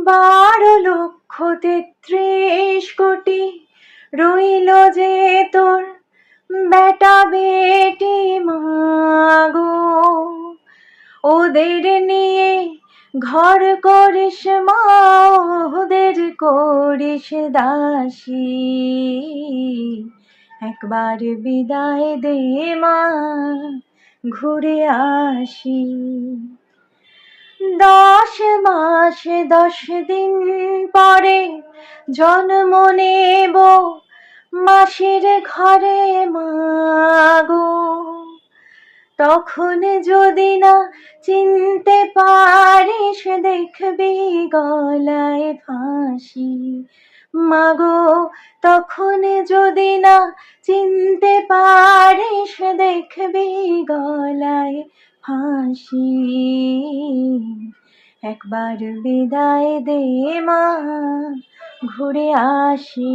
12,33,000,000 রইল যে তোর বেটা বেটি মাগো, ওদের নিয়ে ঘর করিস মা, ওদের করিস দাসী। একবার বিদায় দে মা, ঘুরে আসি। 10 মাস 10 দিন পরে জন্ম নেব মাসির ঘরে মাগো, তখন যদি না চিনতে পারিস দেখবি গলায় ফাঁসি। মাগো, তখন যদি না চিনতে পারিস দেখবি গলায় ফাঁসি। একবার বিদায় দে মা, ঘুরে আসি।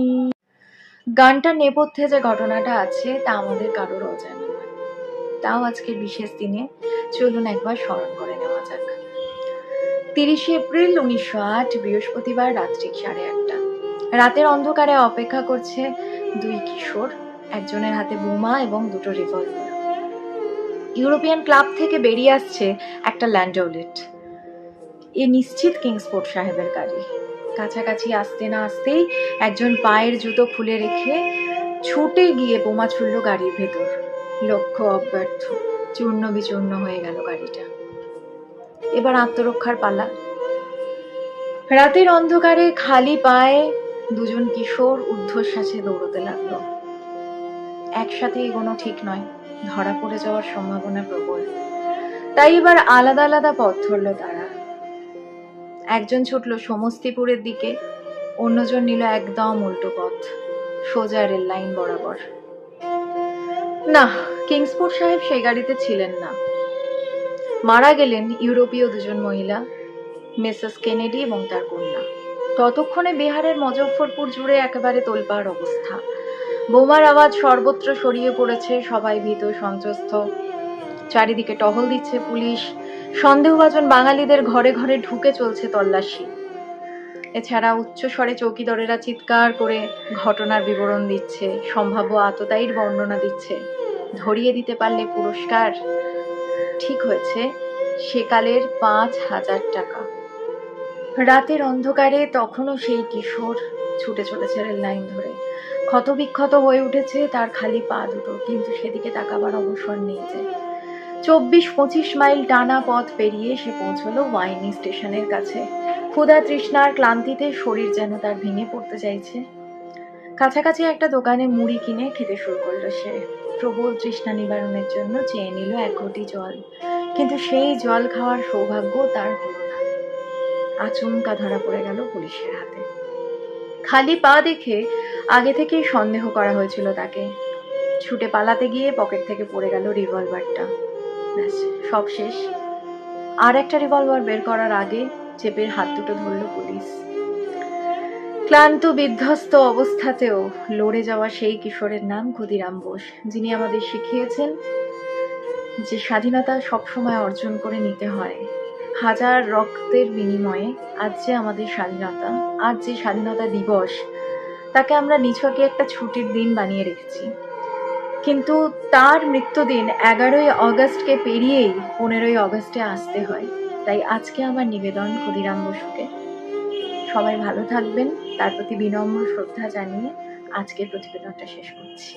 গানটার নেপথ্যে যে ঘটনাটা আছে তা আমাদের কারোর অজানা নয়, তাও আজকে বিশেষ দিনে চলুন একবার স্মরণ করে নেওয়া যাক। 30 এপ্রিল 1908 বৃহস্পতিবার রাত্রি 8:30। রাতের অন্ধকারে অপেক্ষা করছে দুই কিশোর, একজনের হাতে বোমা এবং দুটো রিভলভার। ইউরোপিয়ান ক্লাব থেকে বেরিয়ে আসছে একটা ল্যান্ডওলেট। এ নিশ্চিত কিংসপোর্ট সাহেবের গাড়ি। কাছাকাছি আসতে না আসতেই একজন পায়ের জুতো খুলে রেখে ছুটে গিয়ে বোমা ছুড়ল গাড়ির ভেতর। লক্ষ্য অব্যর্থ, চূর্ণ বিচূর্ণ হয়ে গেল গাড়িটা। এবার আত্মরক্ষার পালা। রাতের অন্ধকারে খালি পায়ে দুজন কিশোর ঊর্ধ্বশ্বাসে দৌড়তে লাগলো। একসাথে এগোনো ঠিক নয়, ধরা পড়ে যাওয়ার সম্ভাবনা প্রবল। তাই এবার আলাদা আলাদা পথ ধরল তারা। একজন ছুটল সমস্তিপুরের দিকে, অন্যজন নিল একদম উল্টো পথ, সোজা রেল লাইন বরাবর। না, কিংসপোর্ট সাহেব সেই গাড়িতে ছিলেন না। মারা গেলেন ইউরোপীয় দুজন মহিলা, মিসেস কেনেডি এবং তার কন্যা। ততক্ষণে বিহারের মজফ্ফরপুর জুড়ে একেবারে তোলপাড় অবস্থা। বোমার আওয়াজ সর্বত্র ছড়িয়ে পড়েছে, সবাই ভীত সন্ত্রস্ত। চারিদিকে টহল দিচ্ছে পুলিশ, সন্দেহভাজন বাঙালিদের ঘরে ঘরে ঢুকে চলছে তল্লাশি। এছাড়া উচ্চস্বরে চৌকিদারেরা চিৎকার করে ঘটনার বিবরণ দিচ্ছে, সম্ভাব্য আততায়ীর বর্ণনা দিচ্ছে। ধরিয়ে দিতে পারলে পুরস্কার। ঠিক হয়েছে সেকালের 5,000 টাকা। রাতের অন্ধকারে তখনও সেই কিশোর ছুটে চলেছে রেল লাইন ধরে। ক্ষতবিক্ষত হয়ে উঠেছে তার খালি পা দুটো, কিন্তু সেদিকে তাকাবার অবসর নেই যে। 24-25 মাইল টানা পথ পেরিয়ে সে পৌঁছলো ওয়াইনি স্টেশনের কাছে। ক্ষুধা তৃষ্ণার ক্লান্তিতে শরীর যেন তার ভেঙে পড়তে চাইছে। কাছাকাছি একটা দোকানে মুড়ি কিনে খেতে শুরু করলো সে। প্রবল তৃষ্ণা নিবারণের জন্য চেয়ে নিল এক ঘটি জল, কিন্তু সেই জল খাওয়ার সৌভাগ্য তার হলো না। আচমকা ধরা পড়ে গেল পুলিশের হাতে। খালি পা দেখে আগে থেকেই সন্দেহ করা হয়েছিল তাকে। ছুটে পালাতে গিয়ে পকেট থেকে পড়ে গেল রিভলভারটা। ব্যাস, সব শেষ। আর একটা রিভলভার বের করার আগে চেপের হাত দুটো ধরল পুলিশ। ক্লান্ত বিধ্বস্ত অবস্থাতেও লড়ে যাওয়া সেই কিশোরের নাম ক্ষুদিরাম বোস, যিনি আমাদের শিখিয়েছেন যে স্বাধীনতা সবসময় অর্জন করে নিতে হয়। হাজার রক্তের বিনিময়ে আজ যে আমাদের স্বাধীনতা, আজ যে স্বাধীনতা দিবস, তাকে আমরা নিছকে একটা ছুটির দিন বানিয়ে রেখেছি। কিন্তু তার মৃত্যুদিন 11ই অগস্টকে পেরিয়েই 15ই অগস্টে আসতে হয়। তাই আজকে আমার নিবেদন ক্ষুদিরাম বসুকে। সবাই ভালো থাকবেন, তার প্রতি বিনম্র শ্রদ্ধা জানিয়ে আজকের প্রতিবেদনটা শেষ করছি।